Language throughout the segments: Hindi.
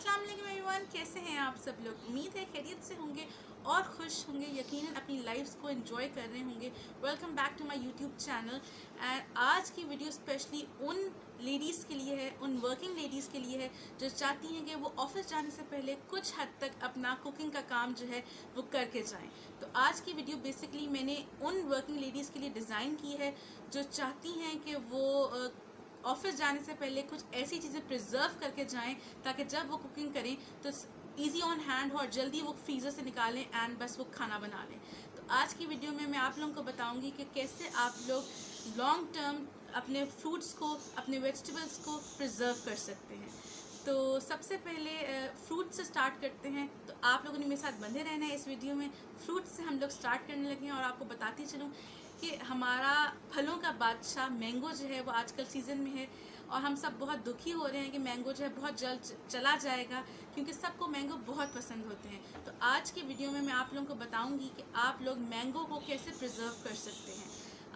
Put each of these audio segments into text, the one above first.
अस्सलाम वालेकुम एवरीवन, कैसे हैं आप सब लोग। उम्मीद है खैरियत से होंगे और खुश होंगे, यकीनन अपनी लाइफ्स को एंजॉय कर रहे होंगे। Welcome back to my YouTube channel. And आज की वीडियो स्पेशली उन लेडीज़ के लिए है, उन वर्किंग लेडीज़ के लिए है जो चाहती हैं कि वो ऑफिस जाने से पहले कुछ हद तक अपना कुकिंग का काम जो है वो करके जाएं। तो आज की वीडियो बेसिकली मैंने उन वर्किंग लेडीज़ के लिए डिज़ाइन की है जो चाहती हैं कि वो ऑफिस जाने से पहले कुछ ऐसी चीज़ें प्रिजर्व करके जाएं ताकि जब वो कुकिंग करें तो इजी ऑन हैंड हो और जल्दी वो फ्रीज़र से निकालें एंड बस वो खाना बना लें। तो आज की वीडियो में मैं आप लोगों को बताऊंगी कि कैसे आप लोग लॉन्ग टर्म अपने फ्रूट्स को, अपने वेजिटेबल्स को प्रिजर्व कर सकते हैं। तो सबसे पहले फ्रूट से स्टार्ट करते हैं। तो आप लोगों ने मेरे साथ बंधे रहना है इस वीडियो में। फ्रूट से हम लोग स्टार्ट करने लगे हैं और आपको बताती चलूँ कि हमारा फलों का बादशाह मैंगो जो है वो आजकल सीज़न में है और हम सब बहुत दुखी हो रहे हैं कि मैंगो जो है बहुत जल्द चला जाएगा, क्योंकि सबको मैंगो बहुत पसंद होते हैं। तो आज की वीडियो में मैं आप लोगों को बताऊंगी कि आप लोग मैंगो को कैसे प्रिजर्व कर सकते हैं।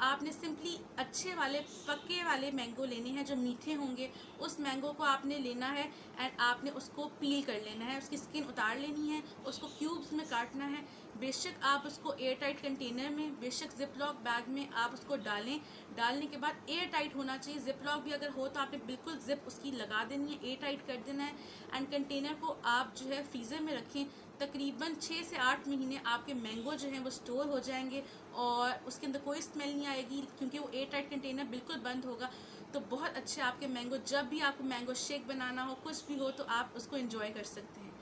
आपने सिंपली अच्छे वाले पक्के वाले मैंगो लेने हैं जो मीठे होंगे। उस मैंगो को आपने लेना है एंड आपने उसको पील कर लेना है, उसकी स्किन उतार लेनी है, उसको क्यूब्स में काटना है। बेशक आप उसको एयर टाइट कंटेनर में, बेशक जिप लॉक बैग में आप उसको डालें। डालने के बाद एयर टाइट होना चाहिए। जिप लॉक भी अगर हो तो आपने बिल्कुल जिप उसकी लगा देनी है, एयर टाइट कर देना है एंड कंटेनर को आप जो है फ्रीज़र में रखें। तकरीबन 6 से 8 महीने आपके मैंगो जो हैं वो स्टोर हो जाएंगे और उसके अंदर कोई स्मेल नहीं आएगी, क्योंकि वो एयर टाइट कंटेनर बिल्कुल बंद होगा। तो बहुत अच्छे आपके मैंगो, जब भी आपको मैंगो शेक बनाना हो, कुछ भी हो, तो आप उसको एंजॉय कर सकते हैं।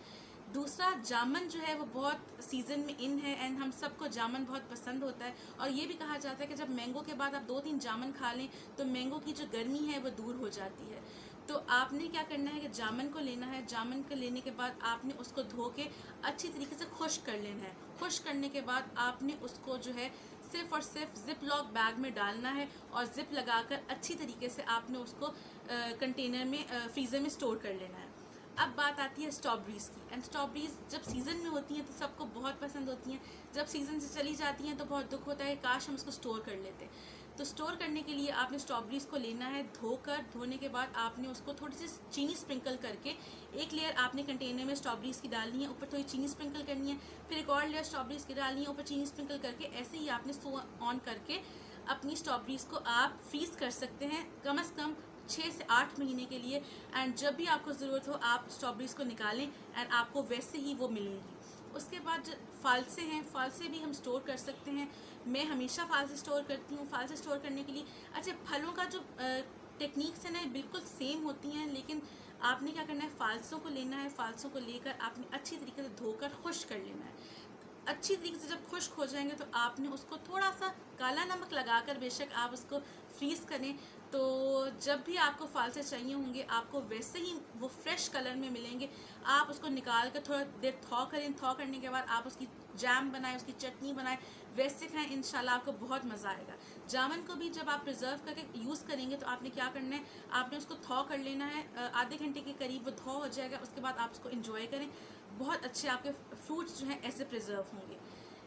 दूसरा, जामुन जो है वो बहुत सीज़न में इन है एंड हम सबको जामुन बहुत पसंद होता है। और ये भी कहा जाता है कि जब मैंगो के बाद आप 2-3 जामुन खा लें तो मैंगो की जो गर्मी है वो दूर हो जाती है। तो आपने क्या करना है कि जामुन को लेना है। जामुन को लेने के बाद आपने उसको धो के अच्छी तरीके से खुश्क कर लेना है। खुश्क करने के बाद आपने उसको जो है सिर्फ और सिर्फ जिप लॉक बैग में डालना है और जिप लगाकर अच्छी तरीके से आपने उसको कंटेनर में, फ्रीज़र में स्टोर कर लेना है। अब बात आती है स्ट्रॉबेरीज़ की। एंड स्ट्रॉबेरीज़ जब सीज़न में होती हैं तो सबको बहुत पसंद होती हैं। जब सीज़न से चली जाती हैं तो बहुत दुख होता है, काश हम उसको स्टोर कर लेते। तो स्टोर करने के लिए आपने स्ट्रॉबेरीज़ को लेना है, धोकर, धोने के बाद आपने उसको थोड़ी सी चीनी स्प्रिंकल करके, एक लेयर आपने कंटेनर में स्ट्रॉबेरीज़ की डालनी है, ऊपर थोड़ी चीनी स्प्रिंकल करनी है, फिर एक और लेयर स्ट्रॉबेरीज़ की डालनी है, ऊपर चीनी स्प्रिंकल करके, ऐसे ही आपने स्टोव ऑन करके अपनी स्ट्रॉबेरीज़ को आप फ्रीज़ कर सकते हैं कम से कम 6 से 8 महीने के लिए। एंड जब भी आपको ज़रूरत हो आप स्ट्रॉबेरीज़ को निकालें एंड आपको वैसे ही वो मिलेंगी। उसके बाद जो फालसे हैं, फालसे भी हम स्टोर कर सकते हैं। मैं हमेशा फालसे स्टोर करती हूँ। फालसे स्टोर करने के लिए, अच्छा, फलों का जो टेक्निक्स है ना बिल्कुल सेम होती हैं, लेकिन आपने क्या करना है, फालसों को लेना है। फालसों को लेकर आपने अच्छी तरीके से धोकर खुश्क कर लेना है। अच्छी तरीके से जब खुश्क हो जाएंगे तो आपने उसको थोड़ा सा काला नमक लगाकर, बेशक आप उसको फ्रीज़ करें, तो जब भी आपको फालसे चाहिए होंगे आपको वैसे ही वो फ्रेश कलर में मिलेंगे। आप उसको निकाल कर थोड़ा देर थॉ करें। थॉ करने के बाद आप उसकी जैम बनाएं, उसकी चटनी बनाएं, वैसे खाएं, इंशाल्लाह आपको बहुत मज़ा आएगा। जामुन को भी जब आप प्रिजर्व करके यूज़ करेंगे तो आपने क्या करना है, आपने उसको थॉ कर लेना है। आधे घंटे के करीब वो थॉ हो जाएगा। उसके बाद आप उसको इंजॉय करें। बहुत अच्छे आपके फ्रूट्स जो हैं ऐसे प्रिजर्व होंगे।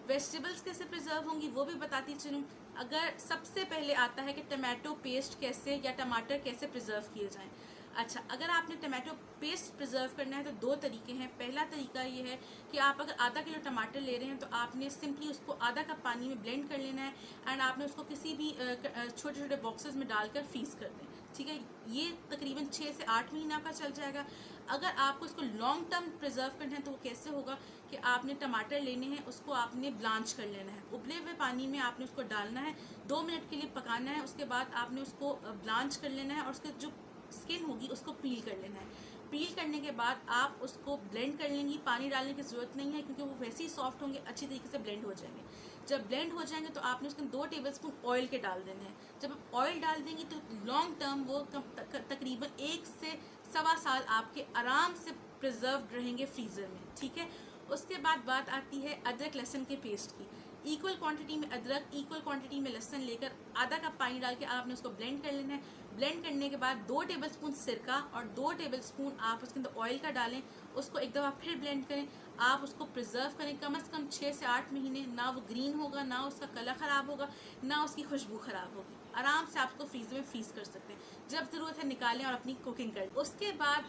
वेजिटेबल्स कैसे प्रिजर्व होंगी वो भी बताती चलूँ। अगर सबसे पहले आता है कि टमाटो पेस्ट कैसे या टमाटर कैसे प्रिजर्व किए जाएं। अच्छा, अगर आपने टमाटो पेस्ट प्रिजर्व करना है तो 2 तरीके हैं। पहला तरीका ये है कि आप अगर आधा किलो टमाटर ले रहे हैं तो आपने सिंपली उसको आधा कप पानी में ब्लेंड कर लेना है एंड आपने उसको किसी भी छोटे छोटे बॉक्सेस में डालकर फ्रीज़ कर दें। ठीक है, ये तकरीबन 6 से 8 महीना का चल जाएगा। अगर आपको इसको लॉन्ग टर्म प्रिजर्व करना है तो वो कैसे होगा कि आपने टमाटर लेने हैं, उसको आपने ब्लांच कर लेना है। उबले हुए पानी में आपने उसको डालना है, 2 मिनट के लिए पकाना है। उसके बाद आपने उसको ब्लांच कर लेना है और उसके जो स्किन होगी उसको पील कर लेना है। पील करने के बाद आप उसको ब्लेंड कर लेंगी। पानी डालने की ज़रूरत नहीं है क्योंकि वो वैसे ही सॉफ्ट होंगे, अच्छी तरीके से ब्लेंड हो जाएंगे। जब ब्लेंड हो जाएंगे तो आपने उसमें 2 टेबलस्पून ऑयल के डाल देने हैं। जब आप ऑयल डाल देंगी तो लॉन्ग टर्म वो तकरीबन 1 से सवा साल आपके आराम से प्रिजर्व्ड रहेंगे फ्रीज़र में। ठीक है, उसके बाद बात आती है अदरक लहसुन के पेस्ट की। इक्वल क्वांटिटी में अदरक, इक्वल क्वांटिटी में लहसुन लेकर आधा कप पानी डाल के आपने उसको ब्लेंड कर लेना है। ब्लेंड करने के बाद 2 टेबलस्पून सिरका और 2 टेबलस्पून आप उसके अंदर ऑयल का डालें। उसको एक दफ़ा फिर ब्लेंड करें। आप उसको प्रिजर्व करें कम से कम 6 से 8 महीने। ना वो ग्रीन होगा, ना उसका कलर ख़राब होगा, ना उसकी खुशबू ख़राब होगी। आराम से आप उसको फ्रीज़र में फ्रीज़ कर सकते हैं। जब ज़रूरत है निकालें और अपनी कुकिंग करें। उसके बाद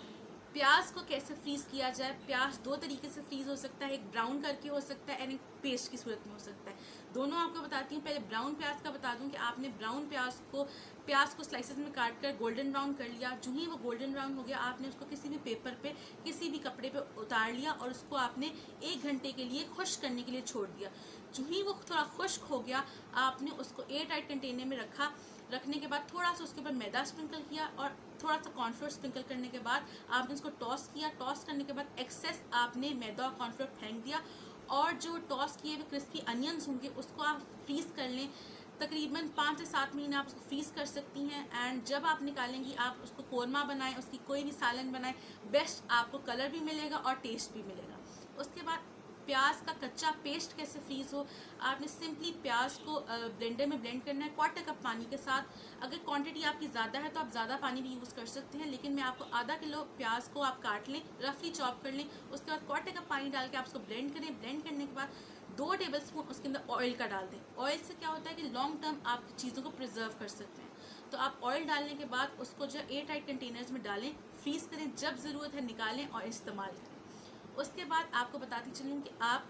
प्याज को कैसे फ्रीज़ किया जाए। प्याज दो तरीके से फ्रीज़ हो सकता है, एक ब्राउन करके हो सकता है एंड एक पेस्ट की सूरत में हो सकता है। दोनों आपको बताती हूँ। पहले ब्राउन प्याज का बता दूँ कि आपने ब्राउन प्याज को स्लाइसेस में काट कर गोल्डन ब्राउन कर लिया। जो ही वो गोल्डन ब्राउन हो गया, आपने उसको किसी भी पेपर पे, किसी भी कपड़े पे उतार लिया और उसको आपने 1 घंटे के लिए खुश्क करने के लिए छोड़ दिया। जो ही वो थोड़ा खुश्क हो गया, आपने उसको एयर टाइट कंटेनर में रखा। रखने के बाद थोड़ा सा उसके ऊपर मैदा स्प्रिंकल किया और थोड़ा सा कॉर्नफ्लोर स्प्रिंकल करने के बाद आपने उसको टॉस किया। टॉस करने के बाद एक्सेस आपने मैदा और कॉर्नफ्लोर फेंक दिया और जो टॉस किए हुए क्रिस्पी अनियंस होंगे उसको आप फ्रीज़ कर लें। तकरीबन 5 से 7 महीने आप उसको फ्रीज़ कर सकती हैं। एंड जब आप निकालेंगी, आप उसको कोरमा बनाएं, उसकी कोई भी सालन बनाएं, बेस्ट आपको कलर भी मिलेगा और टेस्ट भी मिलेगा। उसके बाद प्याज का कच्चा पेस्ट कैसे फ्रीज़ हो, आपने सिंपली प्याज को ब्लेंडर में ब्लेंड करना है 1/4 कप पानी के साथ। अगर क्वांटिटी आपकी ज़्यादा है तो आप ज़्यादा पानी भी यूज़ कर सकते हैं, लेकिन मैं आपको आधा किलो प्याज को आप काट लें, रफली चॉप कर लें। उसके बाद 1/4 कप पानी डाल के आप उसको ब्लेंड करें। ब्लेंड करने के बाद 2 टेबल स्पून उसके अंदर ऑयल का डाल दें। ऑयल से क्या होता है कि लॉन्ग टर्म आप चीज़ों को प्रिजर्व कर सकते हैं। तो आप ऑयल डालने के बाद उसको जो एयर टाइट कंटेनर्स में डालें, फ्रीज़ करें, जब ज़रूरत है निकालें और इस्तेमाल करें। उसके बाद आपको बताती चलूँ कि आप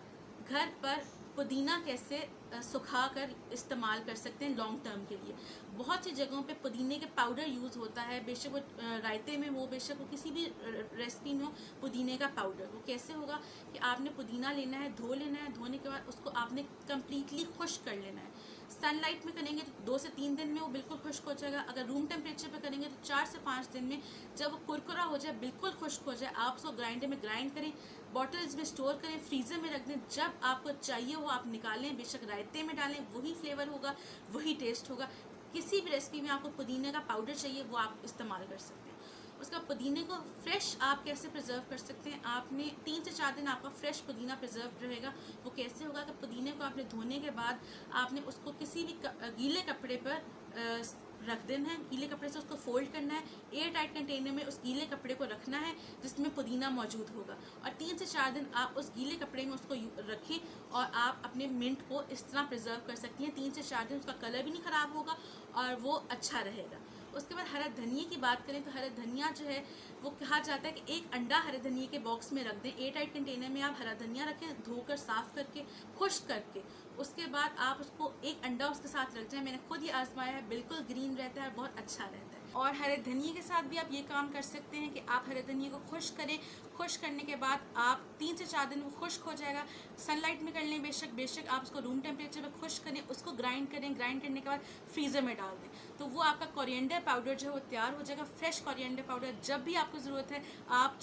घर पर पुदीना कैसे सुखा कर इस्तेमाल कर सकते हैं लॉन्ग टर्म के लिए। बहुत सी जगहों पे पुदीने के पाउडर यूज़ होता है, बेशक वो रायते में हो, बेशक वो किसी भी रेसिपी में हो। पुदीने का पाउडर वो कैसे होगा कि आपने पुदीना लेना है, धो लेना है, धोने के बाद उसको आपने कम्प्लीटली खुश्क कर लेना है। सनलाइट में करेंगे तो 2 से 3 दिन में वो बिल्कुल खुश्क हो जाएगा। अगर रूम टेम्परेचर पे करेंगे तो 4 से 5 दिन में जब वो कुरकुरा हो जाए, बिल्कुल खुश्क हो जाए, आप उसको ग्राइंडर में ग्राइंड करें, बॉटल्स में स्टोर करें, फ्रीज़र में रख दें। जब आपको चाहिए हो आप निकालें, बेशक रायते में डालें, वही फ्लेवर होगा, वही टेस्ट होगा। किसी भी रेसिपी में आपको पुदीने का पाउडर चाहिए, वो आप इस्तेमाल कर सकते हैं। उसका पुदीने को फ्रेश आप कैसे प्रिजर्व कर सकते हैं, आपने 3 से 4 दिन आपका फ्रेश पुदीना प्रिजर्व रहेगा। वो कैसे होगा कि पुदीने को आपने धोने के बाद आपने उसको किसी भी गीले कपड़े पर रख देना है। गीले कपड़े से उसको फोल्ड करना है, एयर टाइट कंटेनर में उस गीले कपड़े को रखना है जिसमें पुदीना मौजूद होगा। और 3 से 4 दिन आप उस गीले कपड़े में उसको रखें और आप अपने मिंट को इस तरह प्रिजर्व कर सकती हैं। 3 से 4 दिन उसका कलर भी नहीं ख़राब होगा और वो अच्छा रहेगा। उसके बाद हरा धनिया की बात करें तो हरा धनिया जो है वो कहा जाता है कि 1 अंडा हरे धनिया के बॉक्स में रख दें। एयर टाइट कंटेनर में आप हरा धनिया रखें, धोकर साफ़ करके, खुश्क करके। उसके बाद आप उसको 1 अंडा उसके साथ रख जाएं। मैंने खुद ये आजमाया है, बिल्कुल ग्रीन रहता है, बहुत अच्छा रहता है। और हरे धनिया के साथ भी आप ये काम कर सकते हैं कि आप हरे धनिया को खुश्क करें। खुश्क करने के बाद आप 3 से 4 दिन वो खुश्क हो जाएगा। सनलाइट में कर लें, बेशक आप उसको रूम टेम्परेचर पर खुश्क करें, उसको ग्राइंड करें। ग्राइंड करने के बाद फ्रीज़र में डाल दें, तो वो आपका कोरिएंडर पाउडर जो है वो तैयार हो जाएगा। फ्रेश कोरिएंडर पाउडर जब भी आपको ज़रूरत है, आप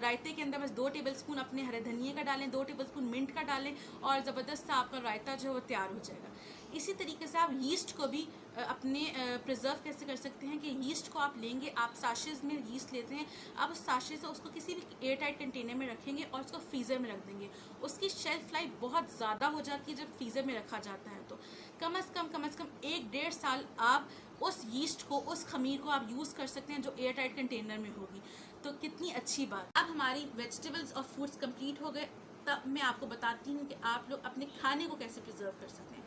रायते के अंदर बस 2 टेबल स्पून अपने हरे धनिया का डालें, 2 टेबल स्पून मिंट का डालें और ज़बरदस्त सा आपका रायता जो है वो तैयार हो जाएगा। इसी तरीके से आप यीस्ट को भी अपने प्रिजर्व कैसे कर सकते हैं कि यीस्ट को आप लेंगे, आप साशेज में यीस्ट लेते हैं, आप उस साशे से उसको किसी भी एयर टाइट कंटेनर में रखेंगे और उसको फ्रीज़र में रख देंगे। उसकी शेल्फ लाइफ बहुत ज़्यादा हो जाती है जब फ्रीज़र में रखा जाता है। तो कम अज़ कम 1-1.5 साल आप उस यीस्ट को, उस खमीर को आप यूज़ कर सकते हैं जो एयर टाइट कंटेनर में होगी। तो कितनी अच्छी बात। अब हमारी वेजिटेबल्स और फ्रूट्स कंप्लीट हो गए। तब मैं आपको बताती हूँ कि आप लोग अपने खाने को कैसे प्रिजर्व कर सकते हैं।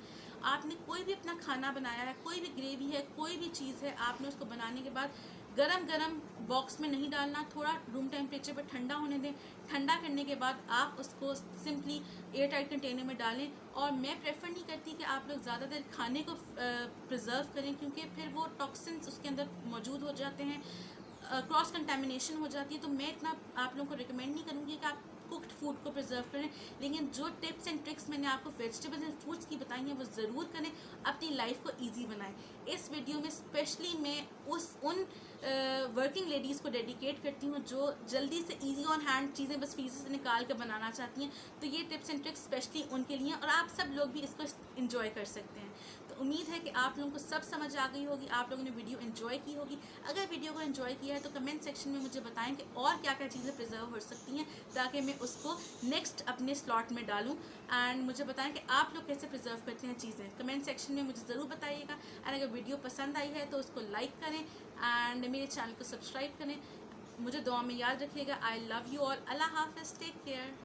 आपने कोई भी अपना खाना बनाया है, कोई भी ग्रेवी है, कोई भी चीज़ है, आपने उसको बनाने के बाद गरम बॉक्स में नहीं डालना, थोड़ा रूम टेम्परेचर पर ठंडा होने दें। ठंडा करने के बाद आप उसको सिंपली एयर टाइट कंटेनर में डालें। और मैं प्रेफर नहीं करती कि आप लोग ज़्यादा देर खाने को प्रिजर्व करें, क्योंकि फिर वो टॉक्सिन्स उसके अंदर मौजूद हो जाते हैं, क्रॉस कंटेमिनेशन हो जाती है। तो मैं इतना आप लोगों को रिकमेंड नहीं करूँगी कि आप कुक्ड फूड को प्रिजर्व करें, लेकिन जो टिप्स एंड ट्रिक्स मैंने आपको वेजिटेबल्स एंड फ्रूट्स की बताई हैं वो ज़रूर करें, अपनी लाइफ को इजी बनाएं। इस वीडियो में स्पेशली मैं उन वर्किंग लेडीज़ को डेडिकेट करती हूँ जो जल्दी से इजी ऑन हैंड चीज़ें बस फ्रीजर से निकाल कर बनाना चाहती हैं। तो ये टिप्स एंड ट्रिक्स स्पेशली उनके लिए, और आप सब लोग भी इसको इंजॉय कर सकते हैं। तो उम्मीद है कि आप लोगों को सब समझ आ गई होगी, आप लोगों ने वीडियो एंजॉय की होगी। अगर वीडियो को एंजॉय किया है तो कमेंट सेक्शन में मुझे बताएं कि और क्या क्या चीज़ें प्रिजर्व हो सकती हैं, ताकि मैं उसको नेक्स्ट अपने स्लॉट में डालूं। एंड मुझे बताएं कि आप लोग कैसे प्रिजर्व करते हैं चीज़ें, कमेंट सेक्शन में मुझे ज़रूर बताइएगा। एंड अगर वीडियो पसंद आई है तो उसको लाइक करें एंड मेरे चैनल को सब्सक्राइब करें। मुझे दुआ में याद रखिएगा। I love you all. अल्लाह हाफ़िज़, टेक केयर।